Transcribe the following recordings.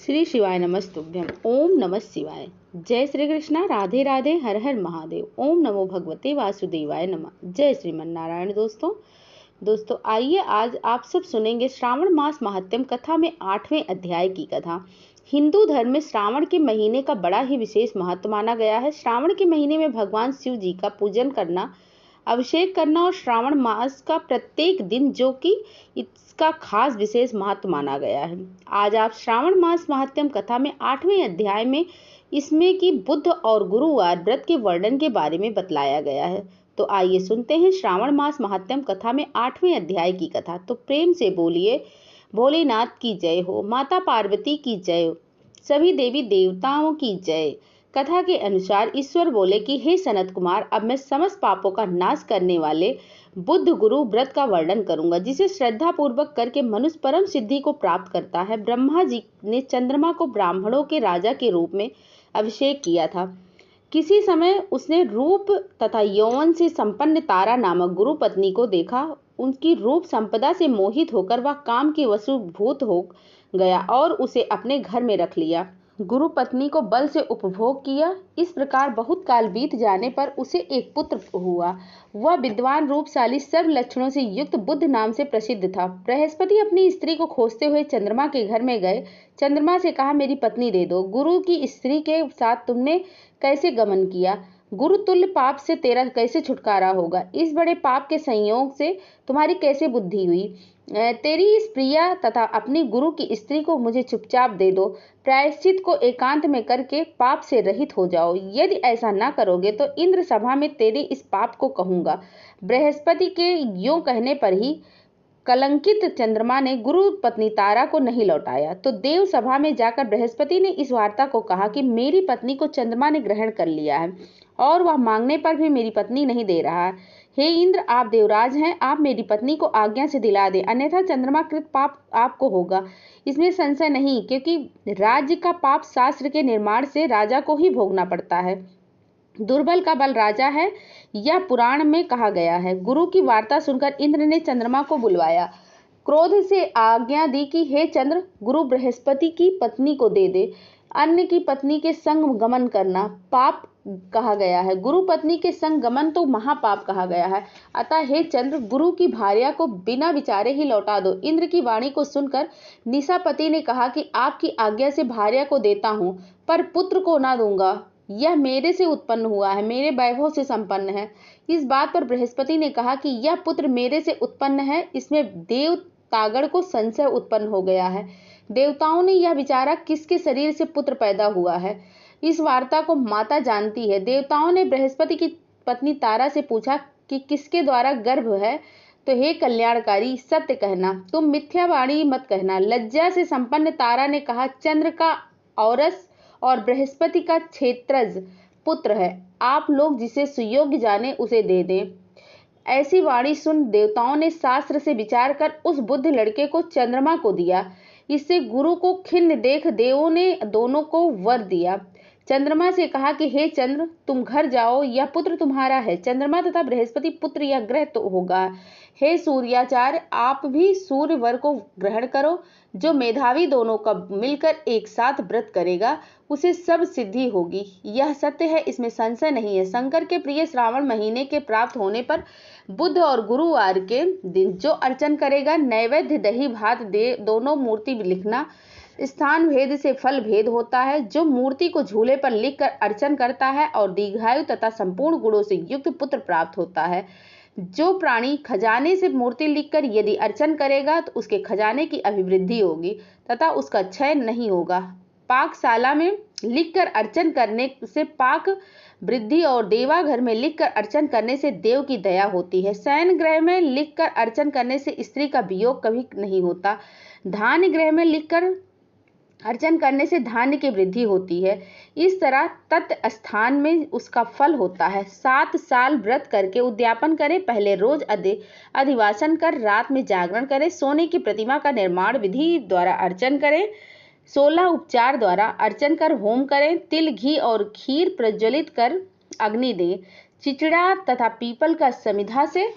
श्री शिवाय नमस्तुभ्यम। ओम नमः शिवाय। जय श्री कृष्णा। राधे राधे। हर हर महादेव। ओम नमो भगवते वासुदेवाय नमः। जय श्रीमन नारायण। दोस्तों आइए आज आप सब सुनेंगे श्रावण मास महात्म्य कथा में 8वें अध्याय की कथा। हिंदू धर्म में श्रावण के महीने का बड़ा ही विशेष महत्व माना गया है। श्रावण के महीने में भगवान शिव जी का पूजन करना, अभिषेक करना और श्रावण मास का प्रत्येक दिन जो कि इसका खास विशेष महत्व माना गया है। आज आप श्रावण मास महात्म्य कथा में 8वें अध्याय में इसमें कि बुध और गुरुवार व्रत के वर्णन के बारे में बतलाया गया है। तो आइए सुनते हैं श्रावण मास महात्म्य कथा में 8वें अध्याय की कथा। तो प्रेम से बोलिए भोलेनाथ की जय हो, माता पार्वती की जय हो, सभी देवी देवताओं की जय। कथा के अनुसार ईश्वर बोले कि हे सनत कुमार, अब मैं समस्त पापों का नाश करने वाले बुद्ध गुरु व्रत का वर्णन करूंगा, जिसे श्रद्धा पूर्वक करके मनुष्य परम सिद्धि को प्राप्त करता है। ब्रह्मा जी ने चंद्रमा को ब्राह्मणों के राजा के रूप में अभिषेक किया था। किसी समय उसने रूप तथा यौवन से संपन्न तारा नामक गुरु पत्नी को देखा। उनकी रूप संपदा से मोहित होकर वह काम की वशीभूत हो गया और उसे अपने घर में रख लिया। गुरु पत्नी को बल से उपभोग किया। इस प्रकार बहुत काल बीत जाने पर उसे एक पुत्र हुआ। वह विद्वान, रूपशाली, सर्व लक्षणों से युक्त बुद्ध नाम से प्रसिद्ध था। बृहस्पति अपनी स्त्री को खोजते हुए चंद्रमा के घर में गए। चंद्रमा से कहा, मेरी पत्नी दे दो। गुरु की स्त्री के साथ तुमने कैसे गमन किया? गुरु तुल्य पाप से तेरा कैसे छुटकारा होगा? इस बड़े पाप के संयोग से तुम्हारी कैसे बुद्धि हुई? तेरी इस प्रिया तथा अपनी गुरु की स्त्री को मुझे चुपचाप दे दो। प्रायश्चित को एकांत में करके पाप से रहित हो जाओ। यदि ऐसा ना करोगे तो इंद्र सभा में तेरे इस पाप को कहूंगा। बृहस्पति के यूं कहने पर ही कलंकित चंद्रमा ने गुरु पत्नी तारा को नहीं लौटाया। तो देव सभा में जाकर बृहस्पति ने इस वार्ता को कहा कि मेरी पत्नी को चंद्रमा ने ग्रहण कर लिया है और वह मांगने पर भी मेरी पत्नी नहीं दे रहा है। हे इंद्र, आप देवराज हैं, आप मेरी पत्नी को आज्ञा से दिला दें, अन्यथा चंद्रमा कृत पाप आपको होगा। इसमें संशय नहीं, क्योंकि राज्य का पाप शास्त्र के निर्माण से राजा को ही भोगना पड़ता है। दुर्बल का बल राजा है, यह पुराण में कहा गया है। गुरु की वार्ता सुनकर इंद्र ने चंद्रमा को बुलवाया, क्रोध से आज्ञा दी कि हे चंद्र, गुरु बृहस्पति की पत्नी को दे दे। अन्य की पत्नी के संग गमन करना पाप कहा गया है। गुरु पत्नी के संग गमन तो महापाप कहा गया है। अतः हे चंद्र, गुरु की भार्या को बिना विचारे ही लौटा दो। इंद्र की वाणी को सुनकर निशापति ने कहा कि आपकी आज्ञा से भार्या को देता हूँ, पर पुत्र को ना दूंगा। यह मेरे से उत्पन्न हुआ है, मेरे वैभव से संपन्न है। इस बात पर बृहस्पति ने कहा कि यह पुत्र मेरे से उत्पन्न है। इसमें देव तागड़ को संशय उत्पन्न हो गया है। देवताओं ने यह विचारा किसके शरीर से पुत्र पैदा हुआ है। इस वार्ता को माता जानती है। देवताओं ने बृहस्पति की पत्नी तारा से पूछा कि किसके द्वारा गर्भ है। तो हे कल्याणकारी, सत्य कहना, तुम मिथ्यावाणी मत कहना। लज्जा से संपन्न तारा ने कहा, चंद्र का औरस और बृहस्पति का क्षेत्रज पुत्र है। आप लोग जिसे सुयोग्य जाने उसे दे दें। ऐसी वाणी सुन देवताओं ने शास्त्र से विचार कर उस बुद्ध लड़के को चंद्रमा को दिया। इससे गुरु को खिन्न देख देवों ने दोनों को वर दिया। चंद्रमा से कहा कि हे चंद्र, तुम घर जाओ, यह पुत्र तुम्हारा है। चंद्रमा तथा बृहस्पति पुत्र यह ग्रह तो होगा। हे सूर्याचार्य, आप भी सूर्य वर को ग्रहण करो। जो मेधावी दोनों का मिलकर एक साथ व्रत करेगा उसे सब सिद्धि होगी। यह सत्य है, इसमें संशय नहीं है। शंकर के प्रिय श्रावण महीने के प्राप्त होने पर बुध और गुरुवार के दिन जो अर्चन करेगा, नैवेद्य दही भात दे दोनों मूर्ति लिखना। स्थान भेद से फल भेद होता है। जो मूर्ति को झूले पर लिखकर अर्चन करता है और दीर्घायु तथा संपूर्ण गुणों से युक्त पुत्र प्राप्त होता है। जो प्राणी खजाने से मूर्ति लिखकर यदि अर्चन करेगा तो उसके खजाने की अभिवृद्धि होगी तथा उसका क्षय नहीं होगा। पाकशाला में लिखकर अर्चन करने से पाक वृद्धि और देवाघर में लिखकर अर्चन करने से देव की दया होती है। शयन ग्रह में लिखकर अर्चन करने से स्त्री का वियोग कभी नहीं होता। धान्य ग्रह में लिखकर अर्चन करने से धान्य की वृद्धि होती है। इस तरह तत् स्थान में उसका फल होता है। 7 साल व्रत करके उद्यापन करें। पहले रोज अधिवासन कर रात में जागरण करें। सोने की प्रतिमा का निर्माण विधि द्वारा अर्चन करें। 16 उपचार द्वारा अर्चन कर होम करें। तिल, घी और खीर प्रज्वलित कर अग्नि दें। चिचड़ा तथा पीपल का समिधा से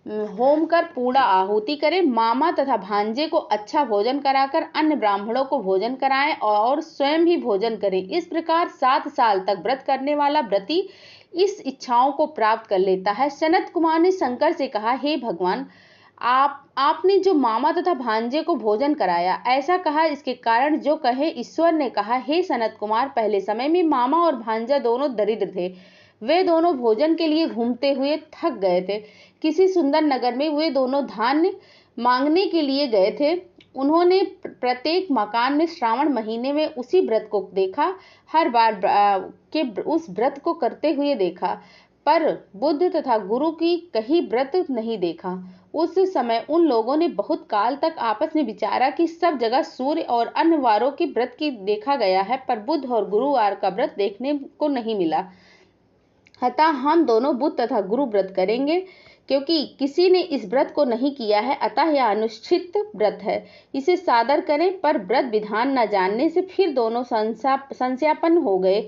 होम कर पूर्ण आहुति करें, मामा तथा भांजे को अच्छा भोजन कराकर अन्य ब्राह्मणों को भोजन कराएं और स्वयं भी भोजन करें। इस प्रकार 7 साल तक व्रत करने वाला व्रती इस इच्छाओं को प्राप्त कर लेता है। सनत कुमार ने शंकर से कहा, हे भगवान, आपने जो मामा तथा भांजे को भोजन कराया, ऐसा कहा, इसके कारण जो कहे। ईश्वर ने कहा, हे सनत कुमार, पहले समय में मामा और भांजा दोनों दरिद्र थे। वे दोनों भोजन के लिए घूमते हुए थक गए थे। किसी सुंदर नगर में वे दोनों धान्य मांगने के लिए गए थे। उन्होंने प्रत्येक मकान में श्रावण महीने में उसी व्रत को देखा, हर बार के उस व्रत को करते हुए देखा, पर बुद्ध तथा गुरु की कहीं व्रत नहीं देखा। उस समय उन लोगों ने बहुत काल तक आपस में विचारा कि सब जगह सूर्य और अन्य वारों के व्रत की देखा गया है, पर बुध और गुरुवार का व्रत देखने को नहीं मिला। अतः हम दोनों बुध तथा गुरु व्रत करेंगे, क्योंकि किसी ने इस व्रत को नहीं किया है, अतः यह अनुष्ठित व्रत है, इसे सादर करें। पर व्रत विधान न जानने से फिर दोनों संशयापन्न हो गए।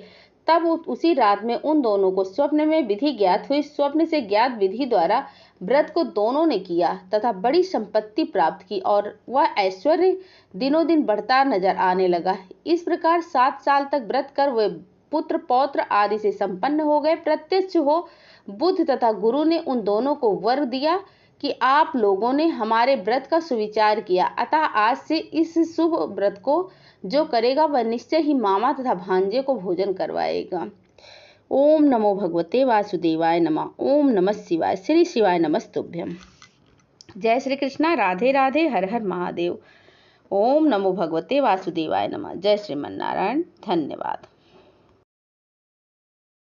तब उसी रात में उन दोनों को स्वप्न में विधि ज्ञात हुई। स्वप्न से ज्ञात विधि द्वारा व्रत को दोनों ने किया तथा बड़ी संपत्ति प्राप्त की और वह ऐश्वर्य दिनों दिन बढ़ता नजर आने लगा। इस प्रकार 7 साल तक व्रत कर वे पुत्र पौत्र आदि से संपन्न हो गए। प्रत्यक्ष हो बुद्ध तथा गुरु ने उन दोनों को वर दिया कि आप लोगों ने हमारे व्रत का सुविचार किया, अतः आज से इस शुभ व्रत को जो करेगा वह निश्चय ही मामा तथा भांजे को भोजन करवाएगा। ओम नमो भगवते वासुदेवाय नमः। ओम नमः शिवाय। श्री शिवाय नमस्तुभ्यम। जय श्री कृष्णा। राधे राधे। हर हर महादेव। ओम नमो भगवते वासुदेवाय नमः। जय श्रीमन्नारायण। धन्यवाद।